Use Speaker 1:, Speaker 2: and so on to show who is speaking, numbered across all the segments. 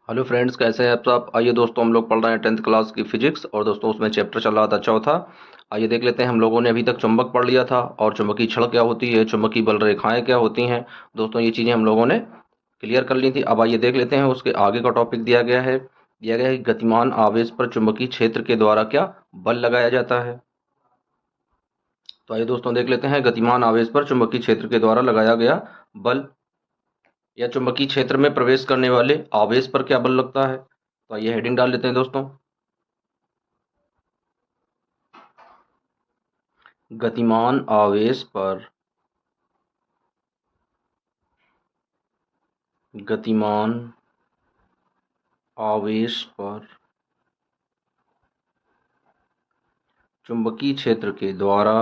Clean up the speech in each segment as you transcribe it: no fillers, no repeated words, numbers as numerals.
Speaker 1: Hello friends, कैसे हैं आप सब। आइए दोस्तों, हम लोग पढ़ रहे हैं 10th क्लास की फिजिक्स और दोस्तों उसमें चैप्टर चल रहा था चौथा। आइए देख लेते हैं। हम लोगों ने अभी तक चुंबक पढ़ लिया था और चुंबकीय छड़ क्या होती है, चुंबकीय बल रेखाएं क्या होती हैं। दोस्तों ये चीज़ें हम लोगों ने क्लियर कर ली थी। अब आइए देख लेते हैं उसके आगे का टॉपिक दिया गया है कि गतिमान आवेश पर चुंबकीय क्षेत्र के द्वारा क्या बल लगाया जाता है। तो आइए दोस्तों देख लेते हैं गतिमान आवेश पर चुंबकीय क्षेत्र के द्वारा लगाया गया बल या चुंबकीय क्षेत्र में प्रवेश करने वाले आवेश पर क्या बल लगता है। तो आइए हेडिंग डाल लेते हैं दोस्तों। गतिमान आवेश पर गतिमान आवेश पर चुंबकीय क्षेत्र के द्वारा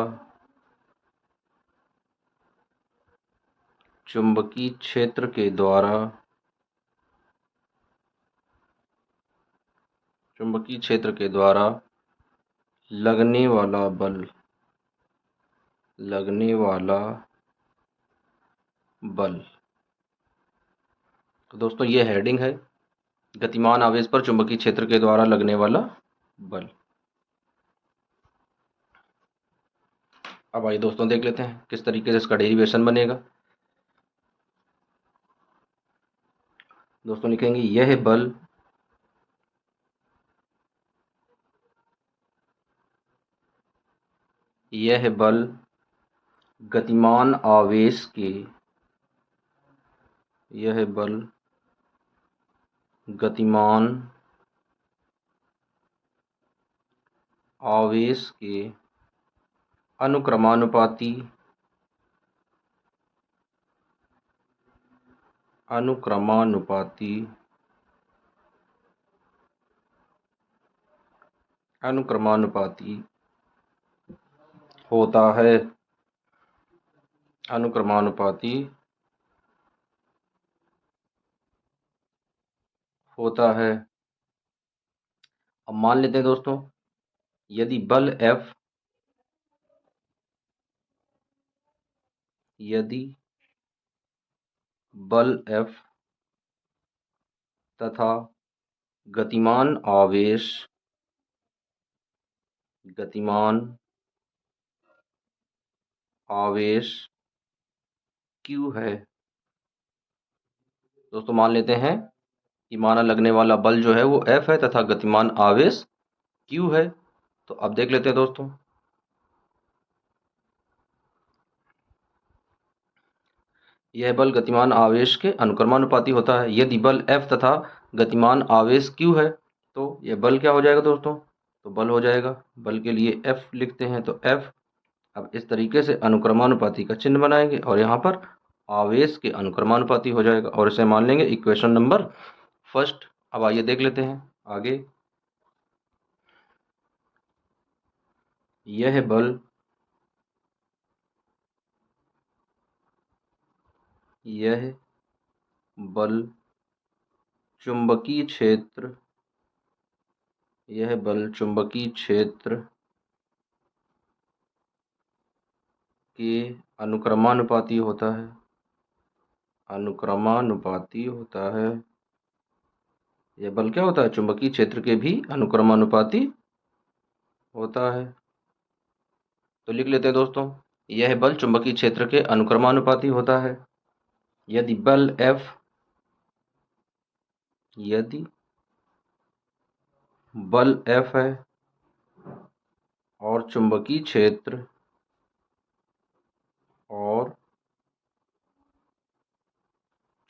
Speaker 1: चुंबकीय क्षेत्र के द्वारा चुंबकीय क्षेत्र के द्वारा लगने वाला बल लगने वाला बल। तो दोस्तों ये हेडिंग है, गतिमान आवेश पर चुंबकीय क्षेत्र के द्वारा लगने वाला बल। अब आइए दोस्तों देख लेते हैं किस तरीके से इसका डेरिवेशन बनेगा। दोस्तों लिखेंगे यह बल गतिमान आवेश के यह बल गतिमान आवेश के अनुक्रमानुपाती अनुक्रमानुपाती अनुक्रमानुपाती होता है अनुक्रमानुपाती होता है। अब मान लेते हैं दोस्तों, यदि बल F यदि बल F तथा गतिमान आवेश गतिमान आवेश Q है। दोस्तों मान लेते हैं कि माना लगने वाला बल जो है वो F है तथा गतिमान आवेश Q है। तो अब देख लेते हैं दोस्तों, यह बल गतिमान आवेश के अनुक्रमानुपाती होता है। यदि बल F तथा गतिमान आवेश Q है तो यह बल क्या हो जाएगा दोस्तों, तो बल हो जाएगा, बल के लिए F लिखते हैं तो F। अब इस तरीके से अनुक्रमानुपाती का चिन्ह बनाएंगे और यहाँ पर आवेश के अनुक्रमानुपाती हो जाएगा और इसे मान लेंगे इक्वेशन नंबर फर्स्ट। अब आइए देख लेते हैं आगे। यह बल यह बल चुंबकीय क्षेत्र यह बल चुंबकीय क्षेत्र के अनुक्रमानुपाती होता है अनुक्रमानुपाती होता है। यह बल क्या होता है, चुंबकीय क्षेत्र के भी अनुक्रमानुपाती होता है। तो लिख लेते हैं दोस्तों, यह बल चुंबकीय क्षेत्र के अनुक्रमानुपाती होता है। यदि बल F यदि बल F है और और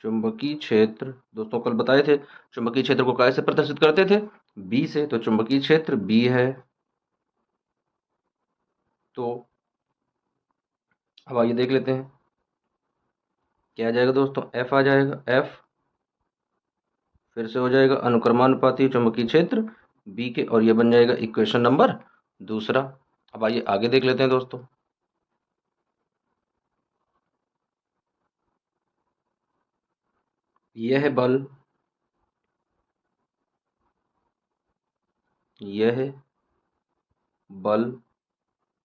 Speaker 1: चुंबकीय क्षेत्र दोस्तों कल बताए थे चुंबकीय क्षेत्र को कैसे प्रदर्शित करते थे, B से। तो चुंबकीय क्षेत्र B है। तो अब आइए देख लेते हैं क्या आ जाएगा दोस्तों, F आ जाएगा। F फिर से हो जाएगा अनुक्रमानुपाती चुंबकीय क्षेत्र B के और ये बन जाएगा इक्वेशन नंबर दूसरा। अब आइए आगे देख लेते हैं दोस्तों। यह बल यह बल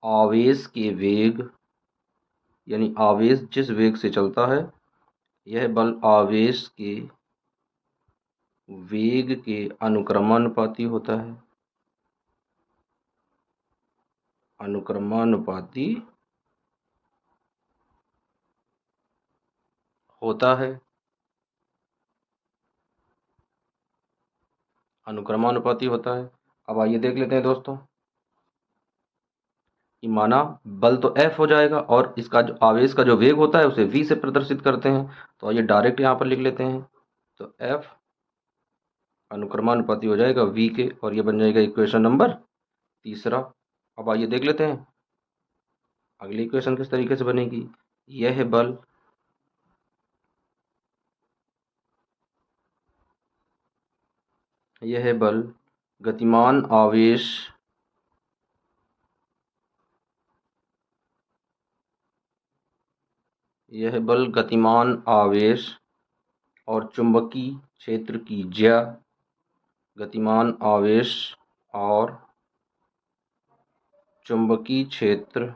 Speaker 1: आवेश के वेग यानी आवेश जिस वेग से चलता है, यह बल आवेश के वेग के अनुक्रमानुपाती होता है। अनुक्रमानुपाती होता है। अनुक्रमानुपाती होता है। अब आइए देख लेते हैं दोस्तों कि माना बल तो F हो जाएगा और इसका जो आवेश का जो वेग होता है उसे v से प्रदर्शित करते हैं। तो आइए डायरेक्ट यहाँ पर लिख लेते हैं। तो F अनुक्रमानुपाती हो जाएगा v के, और ये बन जाएगा इक्वेशन नंबर तीसरा। अब आइए देख लेते हैं अगली इक्वेशन किस तरीके से बनेगी। यह बल गतिमान आवेश और चुंबकीय क्षेत्र की ज्या गतिमान आवेश और चुंबकीय क्षेत्र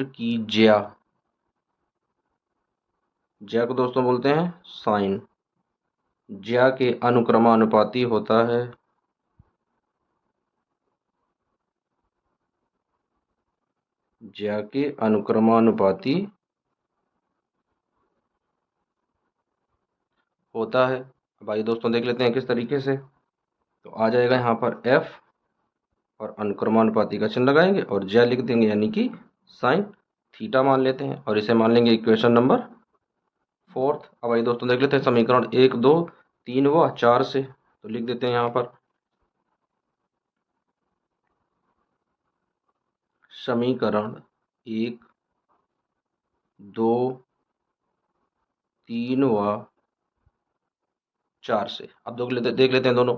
Speaker 1: की ज्या को दोस्तों बोलते हैं साइन। ज्या के अनुक्रमानुपाती होता है। ज्या के अनुक्रमानुपाती होता है। अब आइए दोस्तों देख लेते हैं किस तरीके से। तो आ जाएगा यहाँ पर F और अनुक्रमानुपाती का चिन्ह लगाएंगे और ज्या लिख देंगे, यानी कि साइन थीटा मान लेते हैं, और इसे मान लेंगे इक्वेशन नंबर फोर्थ। अब आइए दोस्तों देख लेते हैं समीकरण 1, 2, 3 व 4 से। तो लिख देते हैं यहाँ पर समीकरण 1, 2, 3 व 4 से। अब देख लेते हैं दोनों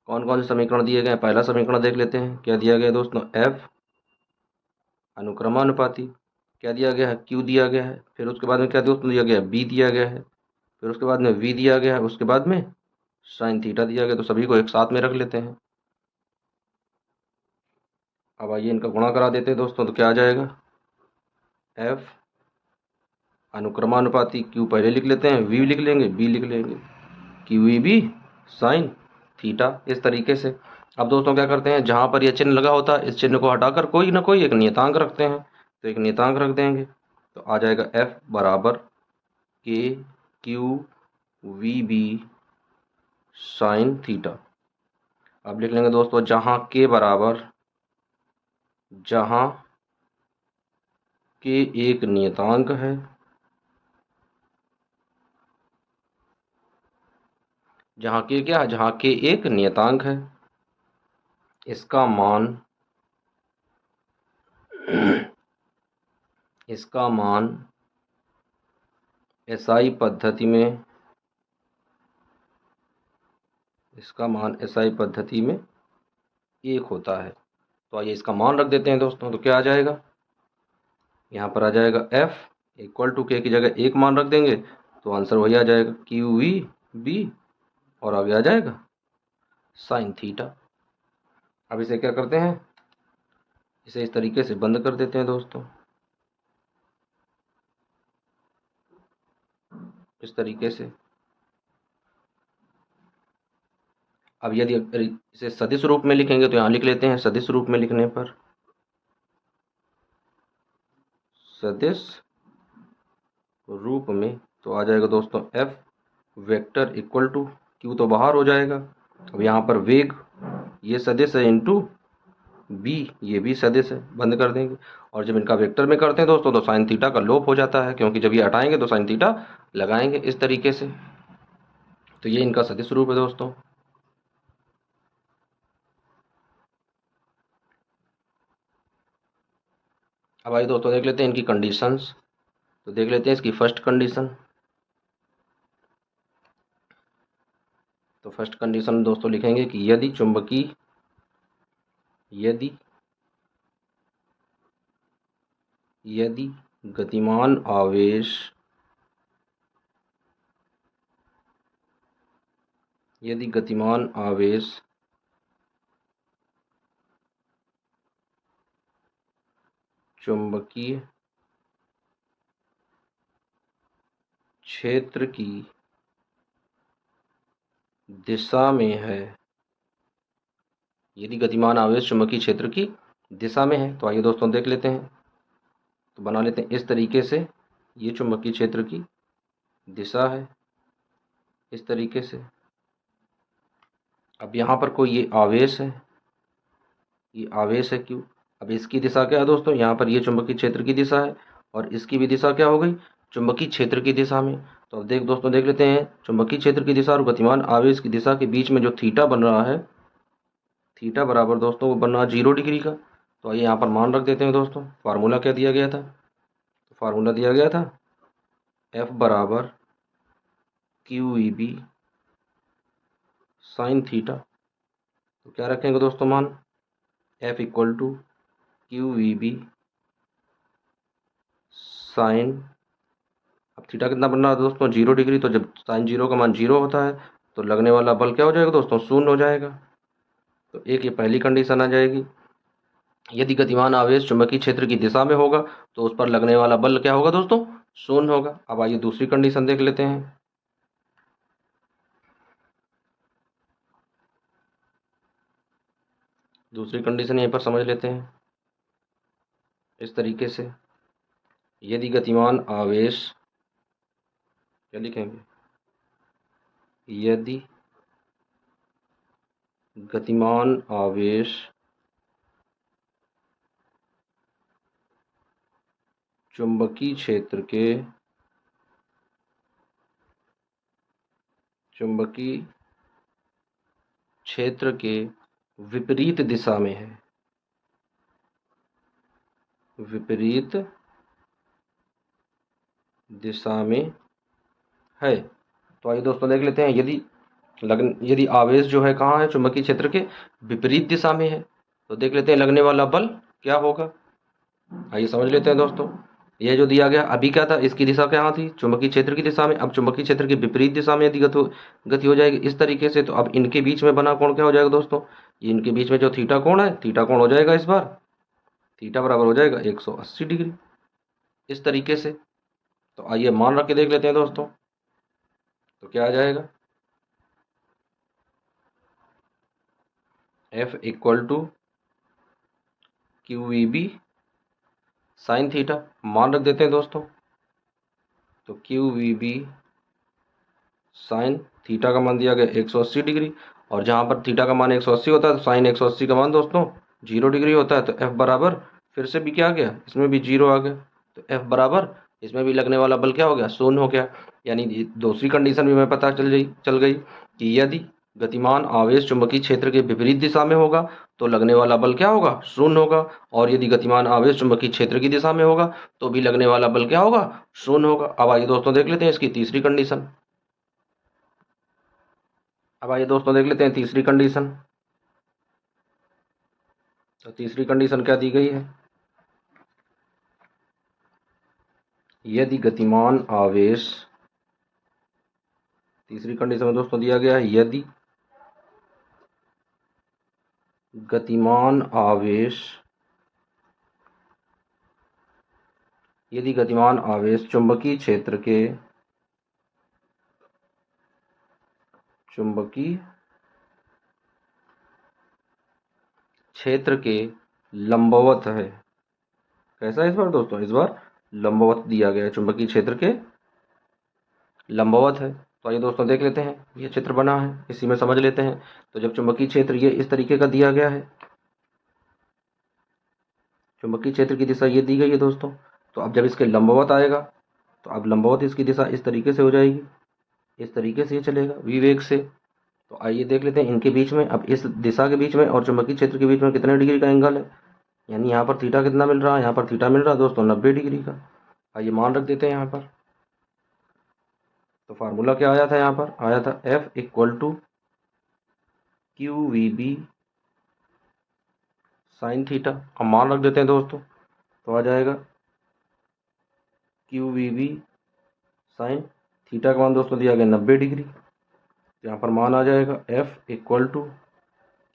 Speaker 1: कौन कौन से समीकरण दिए गए हैं। पहला समीकरण देख लेते हैं, क्या दिया गया है दोस्तों, F अनुक्रमानुपाती, क्या दिया गया है, Q दिया गया है, फिर उसके बाद में क्या दोस्तों दिया गया है, B दिया गया है, फिर उसके बाद में V दिया गया है, उसके बाद में साइन थीटा दिया गया। तो सभी को एक साथ में रख लेते हैं। अब आइए इनका गुणा करा देते हैं दोस्तों। तो क्या आ जाएगा, F अनुक्रमानुपाती, Q पहले लिख लेते हैं, V लिख लेंगे, B लिख लेंगे, QEB साइन थीटा, इस तरीके से। अब दोस्तों क्या करते हैं, जहाँ पर यह चिन्ह लगा होता है इस चिन्ह को हटाकर कोई ना कोई एक नियतांक रखते हैं। तो एक नियतांक रख देंगे, तो आ जाएगा F बराबर KQVB साइन थीटा। अब लिख लेंगे दोस्तों, जहाँ K एक नियतांक है, जहाँ K क्या है, जहाँ K एक नियतांक है, इसका मान SI पद्धति में एक होता है। तो आइए इसका मान रख देते हैं दोस्तों। तो क्या आ जाएगा, यहाँ पर आ जाएगा F इक्वल टू K की जगह एक मान रख देंगे, तो आंसर वही आ जाएगा QVB, और आगे आ जाएगा साइन थीटा। अब इसे क्या करते हैं, इसे इस तरीके से बंद कर देते हैं दोस्तों, इस तरीके से। अब यदि इसे सदिश रूप में लिखेंगे तो यहाँ लिख लेते हैं, सदिश रूप में लिखने पर सदिश रूप में तो आ जाएगा दोस्तों F vector equal to Q तो बाहर हो जाएगा। अब यहाँ पर वेग ये सदिश है इंटू B ये भी सदिश है, बंद कर देंगे। और जब इनका वेक्टर में करते हैं दोस्तों तो साइन थीटा का लोप हो जाता है, क्योंकि जब ये हटाएंगे तो साइन थीटा लगाएंगे, इस तरीके से। तो ये इनका सदिश रूप है दोस्तों। अब आइए दोस्तों देख लेते हैं इनकी कंडीशंस। तो देख लेते हैं इसकी फर्स्ट कंडीशन। तो फर्स्ट कंडीशन दोस्तों लिखेंगे कि यदि गतिमान आवेश चुंबकीय क्षेत्र की दिशा में है। यदि गतिमान आवेश चुंबकीय क्षेत्र की दिशा में है, तो आइए दोस्तों देख लेते हैं। तो बना लेते हैं इस तरीके से, ये चुंबकीय क्षेत्र की दिशा है इस तरीके से। अब यहाँ पर कोई ये आवेश है, ये आवेश है क्यों। अब इसकी दिशा क्या है दोस्तों, यहाँ पर ये चुंबकीय क्षेत्र की दिशा है और इसकी भी दिशा क्या हो गई, चुंबकीय क्षेत्र की दिशा में। तो अब दोस्तों देख लेते हैं, चुंबकीय क्षेत्र की दिशा और गतिमान आवेश की दिशा के बीच में जो थीटा बन रहा है, थीटा बराबर दोस्तों वो बन रहा है 0 डिग्री का। तो आइए यहाँ पर मान रख देते हैं दोस्तों। फार्मूला क्या दिया गया था, तो फार्मूला दिया गया था F बराबर QEB साइन थीटा। तो क्या रखेंगे दोस्तों मान, F equal to QEB sine, अब थीटा कितना बन रहा है दोस्तों 0 डिग्री। तो जब साइन 0 का मान 0 होता है तो लगने वाला बल क्या हो जाएगा दोस्तों, शून्य हो जाएगा। तो एक ये पहली कंडीशन आ जाएगी। यदि गतिमान आवेश चुंबकीय क्षेत्र की दिशा में होगा तो उस पर लगने वाला बल क्या होगा दोस्तों, शून्य होगा। अब आइए दूसरी कंडीशन देख लेते हैं। दूसरी कंडीशन यहीं पर समझ लेते हैं इस तरीके से। यदि गतिमान आवेश, क्या लिखेंगे, यदि गतिमान आवेश चुंबकीय क्षेत्र के विपरीत दिशा में है, विपरीत दिशा में है। तो आइए दोस्तों देख लेते हैं, यदि आवेश जो है कहाँ है, चुंबकीय क्षेत्र के विपरीत दिशा में है, तो देख लेते हैं लगने वाला बल क्या होगा। आइए समझ लेते हैं दोस्तों। यह जो दिया गया अभी क्या था, इसकी दिशा क्या थी, चुंबकीय क्षेत्र की दिशा में। अब चुंबकीय क्षेत्र के विपरीत दिशा में यदि गति हो जाएगी इस तरीके से, तो अब इनके बीच में बना कोण क्या हो जाएगा दोस्तों, ये इनके बीच में जो थीटा कोण है, थीटा कोण हो जाएगा इस बार, थीटा बराबर हो जाएगा 180 डिग्री इस तरीके से। तो आइए मान रख के देख लेते हैं दोस्तों। तो क्या आ जाएगा, F equal to QEB sine theta, मान रख देते हैं दोस्तों। तो QEB साइन थीटा का मान दिया गया 180 डिग्री, और जहाँ पर थीटा का मान 180 होता है तो साइन 180 का मान दोस्तों 0 डिग्री होता है। तो F बराबर फिर से भी क्या आ गया, इसमें भी 0 आ गया। तो F बराबर इसमें भी लगने वाला बल क्या हो गया, शून्य हो गया। यानी दूसरी कंडीशन भी हमें पता चल गई कि यदि गतिमान आवेश चुंबकीय क्षेत्र के विपरीत दिशा में होगा तो लगने वाला बल क्या होगा, शून्य होगा। और यदि गतिमान आवेश चुंबकीय क्षेत्र की दिशा में होगा तो भी लगने वाला बल क्या होगा, शून्य होगा। अब आइए दोस्तों देख लेते हैं इसकी तीसरी कंडीशन। अब आइए दोस्तों देख लेते हैं तीसरी कंडीशन। तो तीसरी कंडीशन क्या दी गई है, यदि गतिमान आवेश, तीसरी कंडीशन में दोस्तों दिया गया है यदि गतिमान आवेश चुंबकीय क्षेत्र के लंबवत है। कैसा है इस बार दोस्तों, इस बार लंबवत दिया गया है, चुंबकीय क्षेत्र के लंबवत है। तो आइए दोस्तों देख लेते हैं, ये चित्र बना है इसी में समझ लेते हैं। तो जब चुंबकीय क्षेत्र ये इस तरीके का दिया गया है, चुंबकीय क्षेत्र की दिशा ये दी गई है दोस्तों, तो अब जब इसके लंबवत आएगा तो अब लंबवत इसकी दिशा इस तरीके से हो जाएगी, इस तरीके से ये चलेगा v वेग से। तो आइए देख लेते हैं इनके बीच में, अब इस दिशा के बीच में और चुंबकीय क्षेत्र के बीच में कितने डिग्री का एंगल है, यानी यहाँ पर थीटा कितना मिल रहा है, यहाँ पर थीटा मिल रहा है दोस्तों 90 डिग्री का। आइए मान रख देते हैं यहाँ पर। तो फार्मूला क्या आया था, यहाँ पर आया था F equal to QVB sine theta. अब मान रख देते हैं दोस्तों, तो आ जाएगा QVB साइन थीटा का मान दोस्तों दिया गया 90 डिग्री। यहाँ पर मान आ जाएगा F इक्वल टू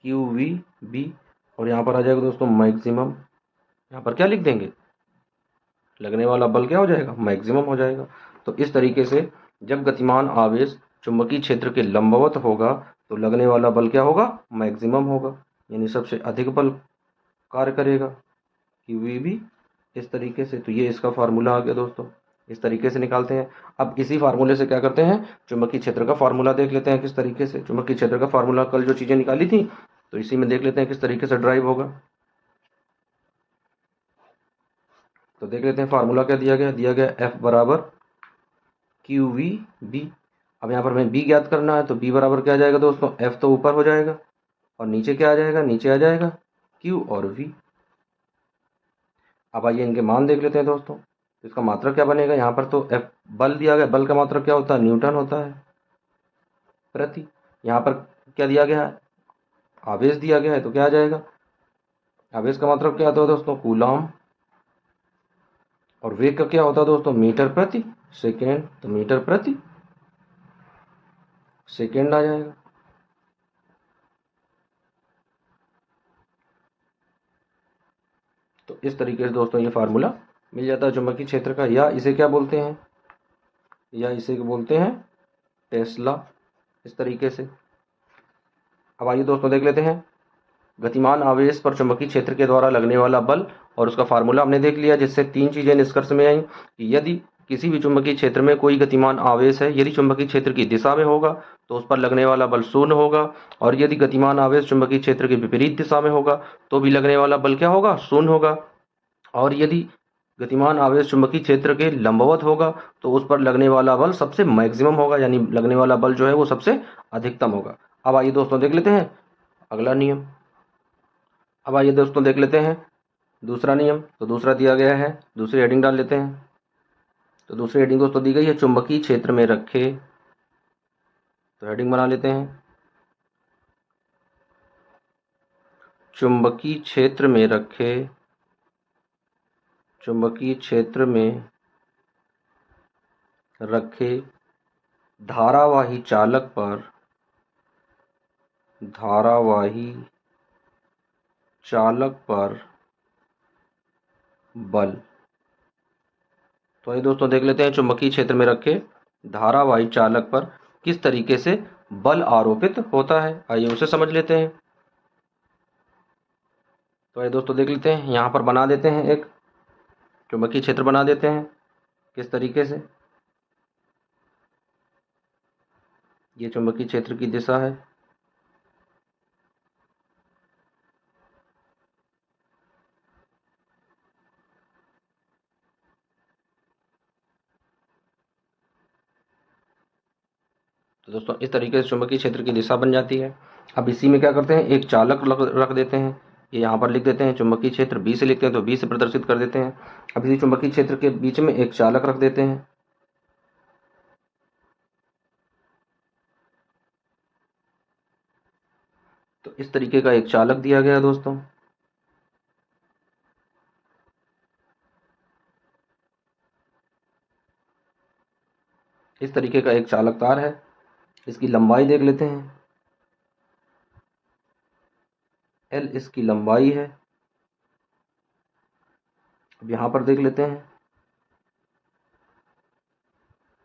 Speaker 1: QVB, और यहाँ पर आ जाएगा दोस्तों मैक्सिमम, यहाँ पर क्या लिख देंगे, लगने वाला बल क्या हो जाएगा, मैक्सिमम हो जाएगा। तो इस तरीके से जब गतिमान आवेश चुंबकीय क्षेत्र के लंबवत होगा तो लगने वाला बल क्या होगा, मैक्सिमम होगा, यानी सबसे अधिक बल कार्य करेगा, कि वी भी इस तरीके से। तो ये इसका फार्मूला आ गया दोस्तों, इस तरीके से निकालते हैं। अब इसी फार्मूले से क्या करते हैं, चुंबकीय क्षेत्र का फार्मूला देख लेते हैं किस तरीके से। चुंबकीय क्षेत्र का फार्मूला कल जो चीजें निकाली थी तो इसी में देख लेते हैं किस तरीके से ड्राइव होगा। तो देख लेते हैं फार्मूला क्या दिया गया एफ बराबर क्यू वी बी। अब यहाँ पर हमें बी ज्ञात करना है, तो बी बराबर क्या आ जाएगा दोस्तों, एफ तो ऊपर हो जाएगा और नीचे क्या आ जाएगा, नीचे आ जाएगा क्यू और वी। अब आइए इनके मान देख लेते हैं दोस्तों। तो इसका मात्रक क्या बनेगा, यहाँ पर तो एफ बल दिया गया, बल का मात्रक क्या होता है, न्यूटन होता है प्रति। यहाँ पर क्या दिया गया है, आवेश दिया गया है, तो क्या आ जाएगा, आवेश का मात्रक क्या होता है दोस्तों, कूलॉम। और वेग का क्या होता है दोस्तों, मीटर प्रति सेकेंड, तो मीटर प्रति सेकेंड आ जाएगा। तो इस तरीके से दोस्तों ये फार्मूला मिल जाता है चुंबकीय क्षेत्र का, या इसे क्या बोलते हैं, या इसे बोलते हैं टेस्ला, इस तरीके से। अब आइए दोस्तों देख लेते हैं गतिमान आवेश पर चुंबकीय क्षेत्र के द्वारा लगने वाला बल, और उसका फार्मूला हमने देख लिया, जिससे तीन चीजें निष्कर्ष में आई कि यदि किसी भी चुंबकीय क्षेत्र में कोई गतिमान आवेश है, यदि चुंबकीय क्षेत्र की दिशा में होगा तो उस पर लगने वाला बल शून्य होगा, और यदि गतिमान आवेश चुंबकीय क्षेत्र के विपरीत दिशा में होगा तो भी लगने वाला बल क्या होगा, शून्य होगा। और यदि गतिमान आवेश चुंबकीय क्षेत्र के लंबवत होगा तो उस पर लगने वाला बल सबसे मैक्सिमम होगा, यानी लगने वाला बल जो है वो सबसे अधिकतम होगा। अब आइए दोस्तों देख लेते हैं अगला नियम। अब आइए दोस्तों देख लेते हैं दूसरा नियम। तो दूसरा दिया गया है, दूसरी हेडिंग डाल लेते हैं। तो दूसरी हेडिंग दोस्तों दी गई है चुंबकीय क्षेत्र में रखे, तो हेडिंग बना लेते हैं चुंबकीय क्षेत्र में रखे, चुंबकीय क्षेत्र में रखे धारावाही चालक पर, धारावाही चालक पर बल। तो ये दोस्तों देख लेते हैं चुंबकीय क्षेत्र में रखे धारावाही चालक पर किस तरीके से बल आरोपित होता है, आइए उसे समझ लेते हैं। तो ये दोस्तों देख लेते हैं, यहाँ पर बना देते हैं एक चुंबकीय क्षेत्र बना देते हैं किस तरीके से, ये चुंबकीय क्षेत्र की दिशा है, तो दोस्तों इस तरीके से चुंबकीय क्षेत्र की दिशा बन जाती है। अब इसी में क्या करते हैं, एक चालक रख देते हैं, ये यहाँ पर लिख देते हैं चुंबकीय क्षेत्र बी से लिखते हैं, तो बी से प्रदर्शित कर देते हैं। अब इसी चुंबकीय क्षेत्र के बीच में एक चालक रख देते हैं, तो इस तरीके का एक चालक दिया गया है दोस्तों। इस तरीके का एक चालक तार है, इसकी लंबाई देख लेते हैं, एल इसकी लंबाई है। अब यहाँ पर देख लेते हैं,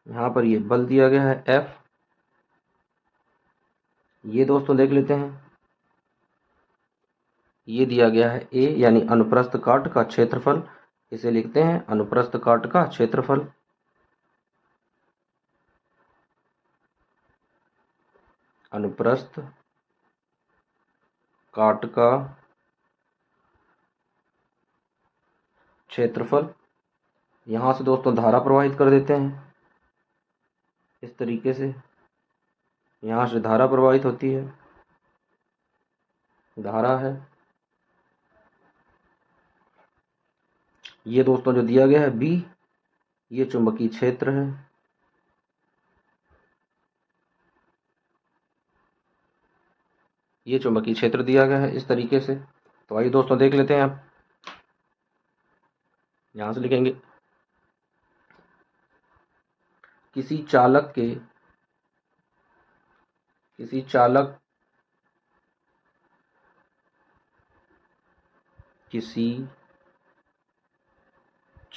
Speaker 1: यहाँ पर ये बल दिया गया है एफ। ये दोस्तों देख लेते हैं, ये दिया गया है ए, यानी अनुप्रस्थ काट का क्षेत्रफल, इसे लिखते हैं अनुप्रस्थ काट का क्षेत्रफल। अनुप्रस्थ काट का क्षेत्रफल। यहाँ से दोस्तों धारा प्रवाहित कर देते हैं इस तरीके से, यहाँ से धारा प्रवाहित होती है, धारा है। ये दोस्तों जो दिया गया है बी, ये चुंबकीय क्षेत्र है, ये चुंबकीय क्षेत्र दिया गया है इस तरीके से। तो आइए दोस्तों देख लेते हैं, आप यहां से लिखेंगे किसी चालक के, किसी चालक, किसी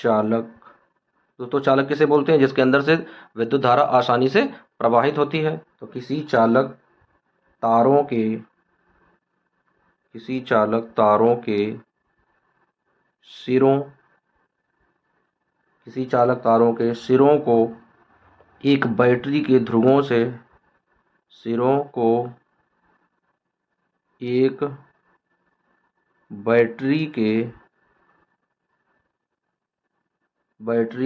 Speaker 1: चालक। दोस्तों चालक किसे बोलते हैं? जिसके अंदर से विद्युत धारा आसानी से प्रवाहित होती है। तो तारों के किसी चालक तारों के सिरों किसी चालक तारों के सिरों को एक बैटरी के ध्रुवों से सिरों को एक बैटरी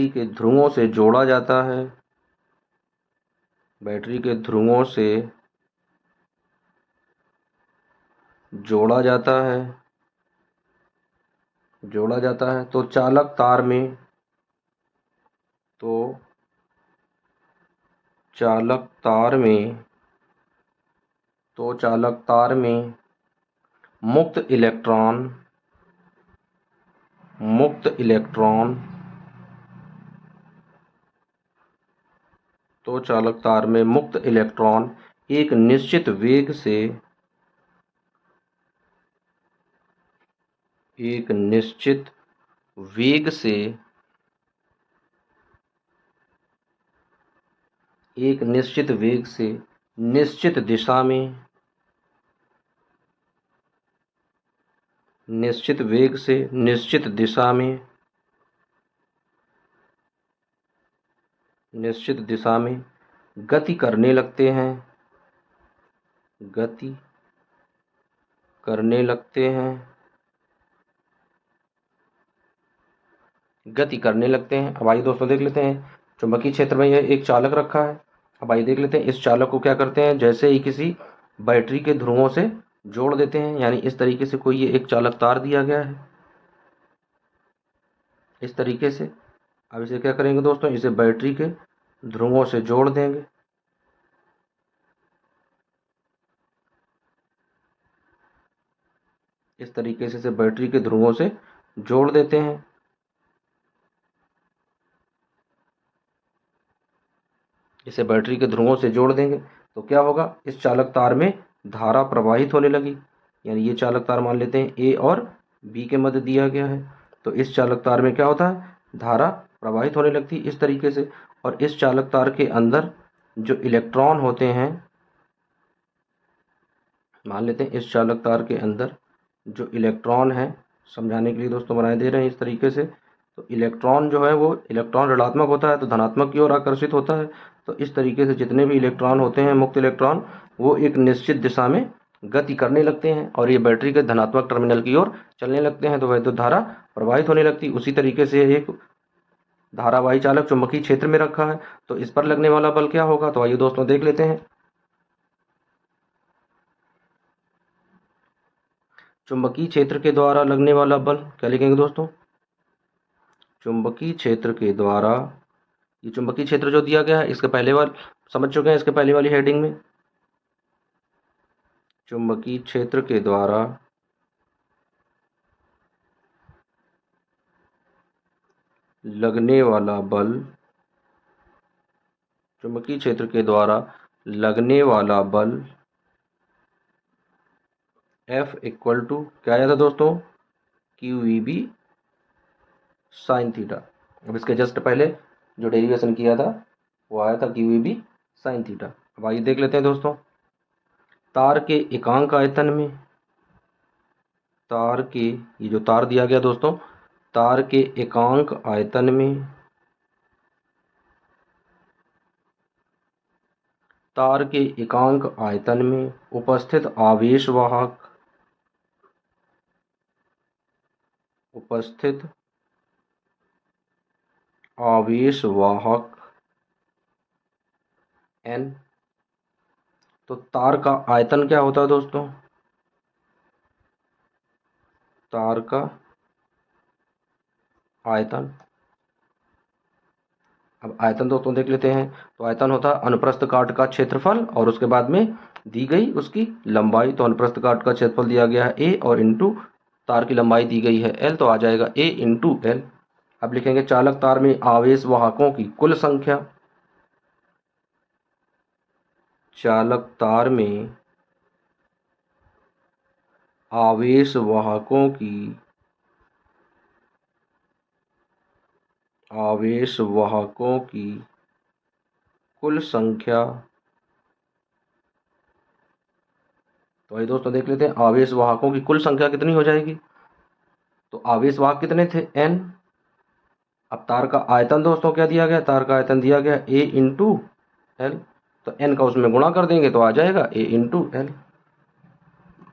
Speaker 1: के ध्रुवों से जोड़ा जाता है। बैटरी के ध्रुवों से जोड़ा जाता है तो तो चालक तार में मुक्त इलेक्ट्रॉन एक निश्चित वेग से निश्चित दिशा में गति करने लगते हैं। अब आइए दोस्तों देख लेते हैं, चुंबकीय क्षेत्र में यह एक चालक रखा है। अब आइए देख लेते हैं, इस चालक को क्या करते हैं, जैसे ही किसी बैटरी के ध्रुवों से जोड़ देते हैं। यानी इस तरीके से कोई ये एक चालक तार दिया गया है, इस तरीके से। अब इसे क्या करेंगे दोस्तों, इसे बैटरी के ध्रुवों से जोड़ देंगे। इस तरीके से इसे बैटरी के ध्रुवों से जोड़ देते हैं। इसे बैटरी के ध्रुवों से जोड़ देंगे तो क्या होगा, इस चालक तार में धारा प्रवाहित होने लगी। यानी ये चालक तार मान लेते हैं ए और बी के मध्य दिया गया है। तो इस चालक तार में क्या होता है, धारा प्रवाहित होने लगती है इस तरीके से। और इस चालक तार के अंदर जो इलेक्ट्रॉन होते हैं, मान लेते हैं इस चालक तार के अंदर जो इलेक्ट्रॉन है, समझाने के लिए दोस्तों बनाए दे रहे हैं इस तरीके से। तो इलेक्ट्रॉन जो है वो इलेक्ट्रॉन ऋणात्मक होता है तो धनात्मक की ओर आकर्षित होता है। तो इस तरीके से जितने भी इलेक्ट्रॉन होते हैं, मुक्त इलेक्ट्रॉन, वो एक निश्चित दिशा में गति करने लगते हैं और ये बैटरी के धनात्मक टर्मिनल की ओर चलने लगते हैं। तो वैद्युत धारा प्रवाहित होने लगती है। उसी तरीके से एक धारावाही चालक चुंबकीय क्षेत्र में रखा है, तो इस पर लगने वाला बल क्या होगा, तो आइए दोस्तों देख लेते हैं। चुंबकीय क्षेत्र के द्वारा लगने वाला बल क्या लिखेंगे दोस्तों, चुंबकीय क्षेत्र के द्वारा, ये चुंबकीय क्षेत्र जो दिया गया है इसके पहले वाले समझ चुके हैं, इसके पहले वाली हेडिंग में। चुंबकीय क्षेत्र के द्वारा लगने वाला बल, चुंबकीय क्षेत्र के द्वारा लगने वाला बल F इक्वल टू क्या आया था दोस्तों, QEB साइन थीटा। अब इसके जस्ट पहले जो डेरिवेशन किया था वो आया था QEB साइन थीटा। अब आइए देख लेते हैं दोस्तों, तार के एकांक आयतन में, ये जो तार दिया गया दोस्तों, तार के एकांक आयतन में, उपस्थित आवेशवाहक N। तो तार का आयतन क्या होता है दोस्तों, तार का आयतन। अब आयतन दोस्तों देख लेते हैं, तो आयतन होता है अनुप्रस्थ काट का क्षेत्रफल और उसके बाद में दी गई उसकी लंबाई। तो अनुप्रस्थ काट का क्षेत्रफल दिया गया है a और इंटू तार की लंबाई दी गई है l, तो आ जाएगा a इंटू l। अब लिखेंगे चालक तार में आवेश वाहकों की कुल संख्या, चालक तार में आवेश वाहकों की आवेश वाहकों की कुल संख्या। तो भाई दोस्तों देख लेते हैं आवेश वाहकों की कुल संख्या कितनी हो जाएगी। तो आवेश वाहक कितने थे, n। अब तार का आयतन दोस्तों क्या दिया गया, तार का आयतन दिया गया a इंटू एल। तो n का उसमें गुणा कर देंगे तो आ जाएगा a इंटू एल।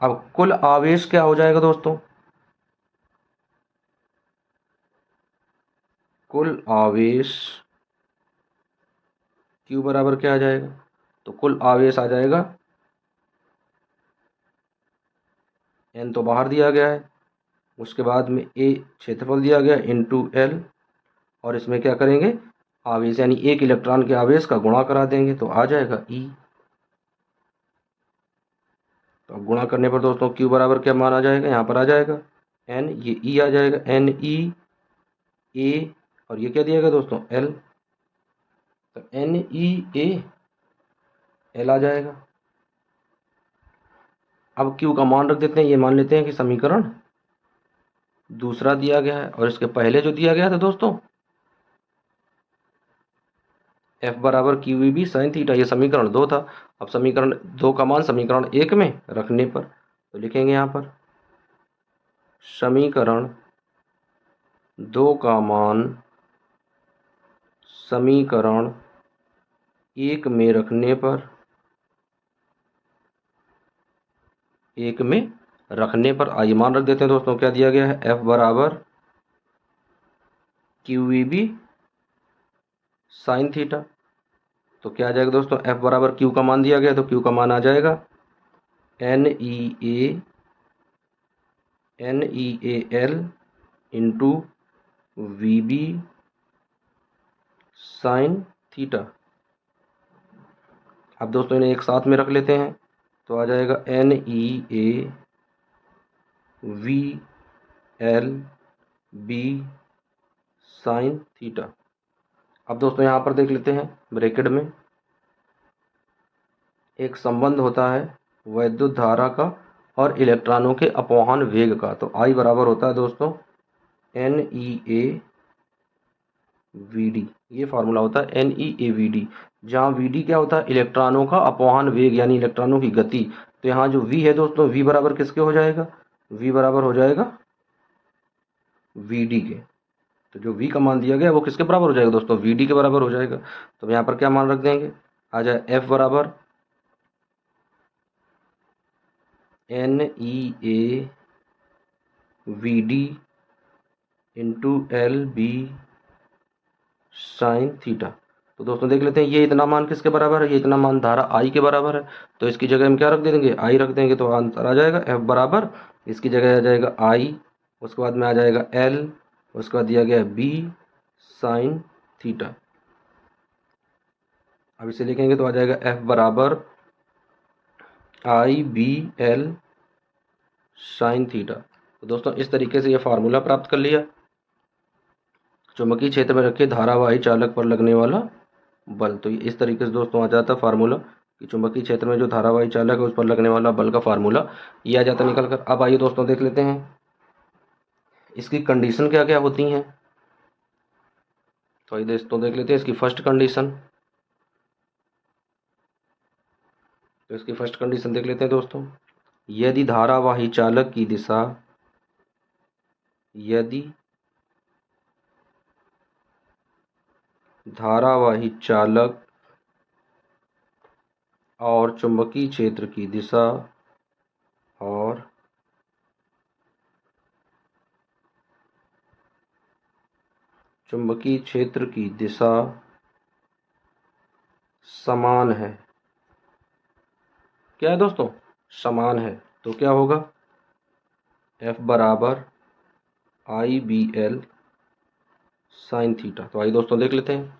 Speaker 1: अब कुल आवेश क्या हो जाएगा दोस्तों, कुल आवेश Q बराबर क्या आ जाएगा, तो कुल आवेश आ जाएगा, n तो बाहर दिया गया है, उसके बाद में a क्षेत्रफल दिया गया इंटू एल, और इसमें क्या करेंगे, आवेश यानी एक इलेक्ट्रॉन के आवेश का गुणा करा देंगे तो आ जाएगा E। तो अब गुणा करने पर दोस्तों Q बराबर क्या मान आ जाएगा, यहाँ पर आ जाएगा n, ये E आ जाएगा NeA, और ये क्या दिया गया दोस्तों L, तो NeAL आ जाएगा। अब Q का मान रख देते हैं, ये मान लेते हैं कि समीकरण दूसरा दिया गया है, और इसके पहले जो दिया गया था दोस्तों F बराबर QEB साइन थीटा, ये समीकरण 2 था। अब समीकरण 2 का मान समीकरण 1 में रखने पर तो लिखेंगे यहाँ पर समीकरण 2 का मान समीकरण 1 में रखने पर, 1 में रखने पर आइए मान रख देते हैं दोस्तों, क्या दिया गया है, F बराबर QEB साइन थीटा। तो क्या आ जाएगा दोस्तों, F बराबर Q का मान दिया गया तो Q का मान आ जाएगा NeAL into VB sign theta. अब दोस्तों इन्हें एक साथ में रख लेते हैं तो आ जाएगा NeAVLB साइन थीटा। अब दोस्तों यहाँ पर देख लेते हैं ब्रैकेट में एक संबंध होता है वैद्युत धारा का और इलेक्ट्रॉनों के अपवहन वेग का। तो I बराबर होता है दोस्तों NeAVD, ये फार्मूला होता है NeAVD, जहाँ VD क्या होता है, इलेक्ट्रॉनों का अपवहन वेग यानी इलेक्ट्रॉनों की गति। तो यहाँ जो V है दोस्तों, V बराबर किसके हो जाएगा, V बराबर हो जाएगा VD के। तो जो V का मान दिया गया वो किसके बराबर हो जाएगा दोस्तों, VD के बराबर हो जाएगा। तो यहाँ पर क्या मान रख देंगे, आ जाए F बराबर NeAVD into LB sine theta. तो दोस्तों देख लेते हैं ये इतना मान किसके बराबर है, ये इतना मान धारा I के बराबर है। तो इसकी जगह हम क्या रख देंगे, I रख देंगे तो आंसर आ जाएगा F बराबर, इसकी जगह आ जाएगा I, उसके बाद में आ जाएगा L, उसके बाद दिया गया B साइन थीटा। अब इसे लिखेंगे तो आ जाएगा F बराबर IBL साइन थीटा। तो दोस्तों इस तरीके से ये फार्मूला प्राप्त कर लिया, चुंबकीय क्षेत्र में रखे धारावाही चालक पर लगने वाला बल। तो इस तरीके से दोस्तों आ जाता फार्मूला कि चुंबकीय क्षेत्र में जो धारावाही चालक है उस पर लगने वाला बल का फार्मूला ये आ जाता निकल कर। अब आइए दोस्तों देख लेते हैं इसकी कंडीशन क्या क्या होती हैं। तो आइए दोस्तों देख लेते हैं इसकी फर्स्ट कंडीशन। तो इसकी फर्स्ट कंडीशन देख लेते हैं दोस्तों, यदि धारावाही चालक की दिशा, यदि धारावाही चालक और चुंबकीय क्षेत्र की दिशा और चुंबकीय क्षेत्र की दिशा समान है, क्या है दोस्तों, समान है, तो क्या होगा, F बराबर IBL साइन थीटा। तो आइए दोस्तों देख लेते हैं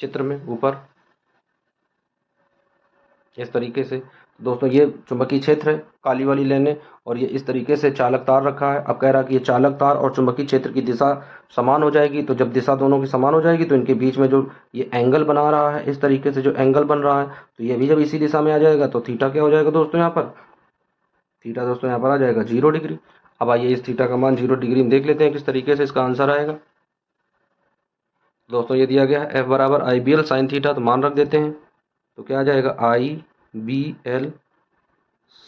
Speaker 1: चित्र में ऊपर इस तरीके से। दोस्तों ये चुंबकीय क्षेत्र है काली वाली लेने, और ये इस तरीके से चालक तार रखा है। अब कह रहा है कि ये चालक तार और चुंबकीय क्षेत्र की दिशा समान हो जाएगी। तो जब दिशा दोनों की समान हो जाएगी तो इनके बीच में जो ये एंगल बना रहा है, इस तरीके से जो एंगल बन रहा है, तो ये भी जब इसी दिशा में आ जाएगा तो थीटा क्या हो जाएगा दोस्तों, यहाँ पर थीटा दोस्तों यहाँ पर आ जाएगा 0 डिग्री। अब आइए इस थीटा का मान 0 डिग्री में देख लेते हैं किस तरीके से इसका आंसर आएगा। दोस्तों ये दिया गया है एफ बराबर आई बी एल साइन थीटा, तो मान रख देते हैं। तो क्या आ जाएगा आई बी एल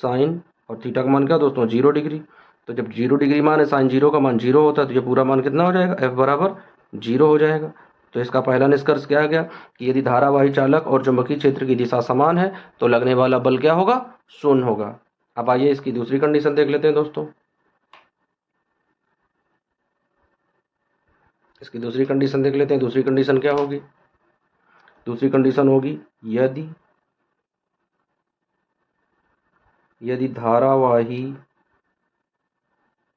Speaker 1: साइन, और थीटा का मान क्या दोस्तों 0 डिग्री। तो जब 0 डिग्री मान है, साइन 0 का मान 0 होता है, तो ये पूरा मान कितना हो जाएगा एफ बराबर 0 हो जाएगा। तो इसका पहला निष्कर्ष क्या आ गया कि यदि धारावाही चालक और चुंबकीय क्षेत्र की दिशा समान है तो लगने वाला बल क्या होगा, शून्य होगा। अब आइए इसकी दूसरी कंडीशन देख लेते हैं दोस्तों। इसकी दूसरी कंडीशन देख लेते हैं। दूसरी कंडीशन क्या होगी, दूसरी कंडीशन होगी यदि यदि धारावाही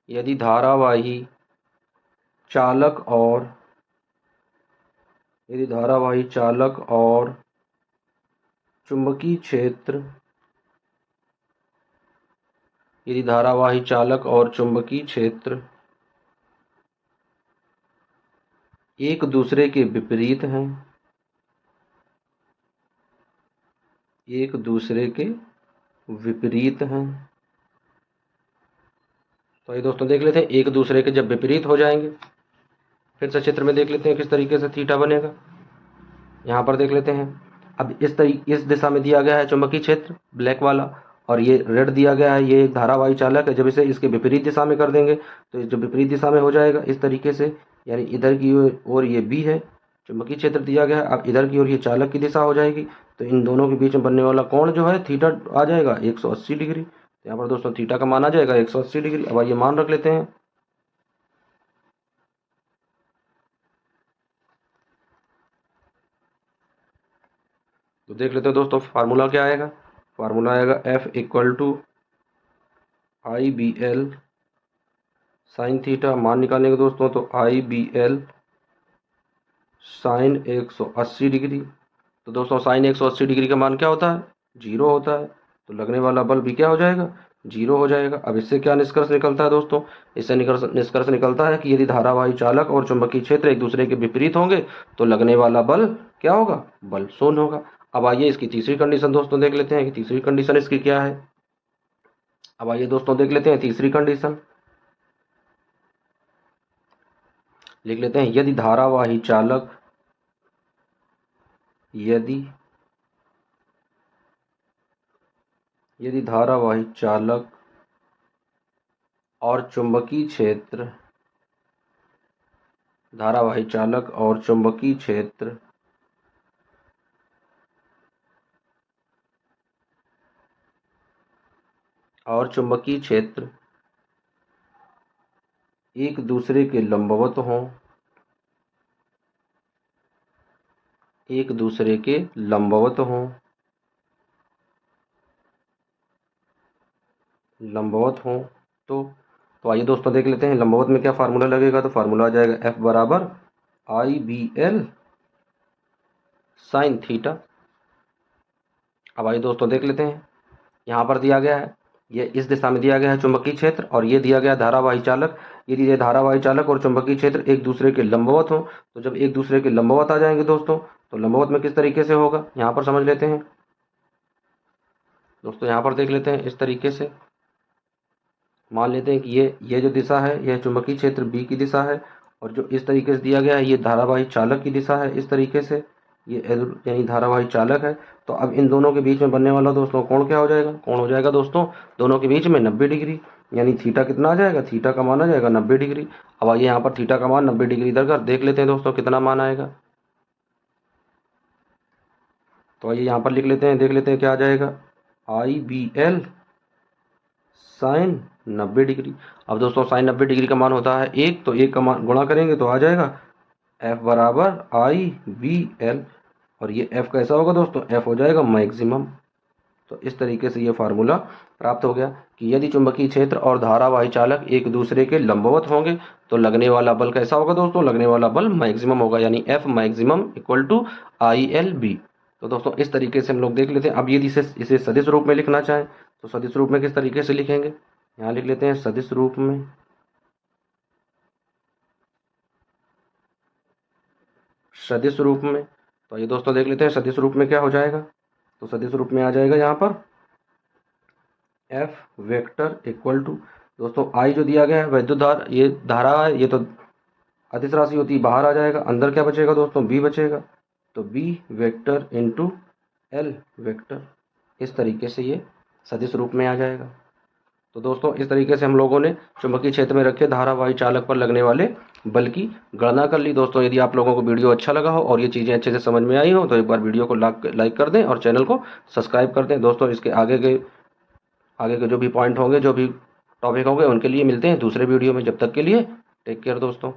Speaker 1: यदि धारावाही चालक और यदि धारावाही चालक और चुंबकीय क्षेत्र यदि धारावाही चालक और चुंबकीय क्षेत्र एक दूसरे के विपरीत हैं, एक दूसरे के विपरीत हैं। तो ये दोस्तों देख लेते हैं, एक दूसरे के जब विपरीत हो जाएंगे, फिर से चित्र में देख लेते हैं किस तरीके से थीटा बनेगा। यहाँ पर देख लेते हैं। अब इस दिशा में दिया गया है चुंबकीय क्षेत्र ब्लैक वाला, और ये रेड दिया गया है, ये एक धारावाही चालक है। जब इसे इसके विपरीत दिशा में कर देंगे तो जो विपरीत दिशा में हो जाएगा इस तरीके से, यानी इधर की ओर ये बी है, चुंबकीय क्षेत्र दिया गया है। अब इधर की ओर ये चालक की दिशा हो जाएगी, तो इन दोनों के बीच में बनने वाला कोण जो है थीटा आ जाएगा 180 डिग्री। तो यहाँ पर दोस्तों थीटा का मान आ जाएगा 180 डिग्री। अब आइए मान रख लेते हैं। तो देख लेते हैं दोस्तों, फार्मूला क्या आएगा। फार्मूला आएगा F equal to I B L sine theta. मान निकालेंगे दोस्तों, तो I B L sine 180 degree. तो दोस्तों साइन 180 डिग्री का मान क्या होता है, 0 होता है। तो लगने वाला बल भी क्या हो जाएगा, 0 हो जाएगा। अब इससे क्या निष्कर्ष निकलता है दोस्तों, इससे निष्कर्ष निकलता है कि यदि धारावाही चालक और चुंबकीय क्षेत्र एक दूसरे के विपरीत होंगे तो लगने वाला बल क्या होगा, बल शून्य होगा। अब आइए इसकी तीसरी कंडीशन दोस्तों देख लेते हैं कि तीसरी कंडीशन इसकी क्या है। अब आइए दोस्तों देख लेते हैं तीसरी कंडीशन। लिख लेते हैं यदि धारावाही चालक यदि धारावाही चालक और चुंबकीय क्षेत्र धारावाही चालक और चुंबकीय क्षेत्र एक दूसरे के लंबवत हों, एक दूसरे के लंबवत हों तो आइए दोस्तों देख लेते हैं लंबवत में क्या फार्मूला लगेगा। तो फार्मूला आ जाएगा एफ बराबर आई बी एल साइन थीटा। अब आइए दोस्तों देख लेते हैं, यहाँ पर दिया गया है, ये इस दिशा में दिया गया है चुंबकीय क्षेत्र, और ये दिया गया धारावाही चालक। यदि ये धारावाही चालक और चुंबकीय क्षेत्र एक दूसरे के लंबवत हो, तो जब एक दूसरे के लंबवत आ जाएंगे दोस्तों, तो लंबवत में किस तरीके से होगा यहाँ पर समझ लेते हैं दोस्तों। यहाँ पर देख लेते हैं इस तरीके से, मान लेते हैं कि ये जो दिशा है यह चुंबकीय क्षेत्र बी की दिशा है, और जो इस तरीके से दिया गया है ये धारावाही चालक की दिशा है। इस तरीके से ये यानी धारावाही चालक है। तो अब इन दोनों के बीच में बनने वाला दोस्तों कोण क्या हो जाएगा, कोण हो जाएगा दोस्तों दोनों के बीच में 90 डिग्री, यानी थीटा कितना आ जाएगा, थीटा का मान आ जाएगा 90 डिग्री। अब आइए यहाँ पर थीटा का मान 90 डिग्री इधर कर देख लेते हैं दोस्तों कितना मान आएगा। तो आइए यहाँ पर लिख लेते हैं, देख लेते हैं क्या आ जाएगा, आई बी एल साइन 90 डिग्री। अब दोस्तों साइन 90 डिग्री का मान होता है 1, तो 1 का मान गुणा करेंगे तो आ जाएगा एफ बराबर आई बी एल, और ये एफ कैसा होगा दोस्तों, एफ हो जाएगा मैक्सिमम। तो इस तरीके से ये फार्मूला प्राप्त हो गया कि यदि चुंबकीय क्षेत्र और धारावाही चालक एक दूसरे के लंबवत होंगे तो लगने वाला बल कैसा होगा दोस्तों, लगने वाला बल मैक्सिमम होगा, यानी F maximum equal to I L B. तो दोस्तों इस तरीके से हम लोग देख लेते हैं। अब यदि इसे सदिश रूप में लिखना चाहें तो सदिश रूप में किस तरीके से लिखेंगे, यहाँ लिख लेते हैं सदिश रूप में। सदिश रूप में तो ये दोस्तों देख लेते हैं सदिश रूप में क्या हो जाएगा। तो सदिश रूप में आ जाएगा यहाँ पर एफ वेक्टर इक्वल टू, दोस्तों आई जो दिया गया है वैद्युत धारा, ये धारा है, ये तो अदिश राशि होती है बाहर आ जाएगा, अंदर क्या बचेगा दोस्तों, बी बचेगा। तो B vector into L vector, इस तरीके से ये सदिश रूप में आ जाएगा। तो दोस्तों इस तरीके से हम लोगों ने चुंबकीय क्षेत्र में रखे धारावाही चालक पर लगने वाले बल की गणना कर ली। दोस्तों यदि आप लोगों को वीडियो अच्छा लगा हो और ये चीज़ें अच्छे से समझ में आई हो तो एक बार वीडियो को लाइक कर दें और चैनल को सब्सक्राइब कर दें। दोस्तों इसके आगे के जो भी पॉइंट होंगे, जो भी टॉपिक होंगे, उनके लिए मिलते हैं दूसरे वीडियो में। जब तक के लिए टेक केयर दोस्तों।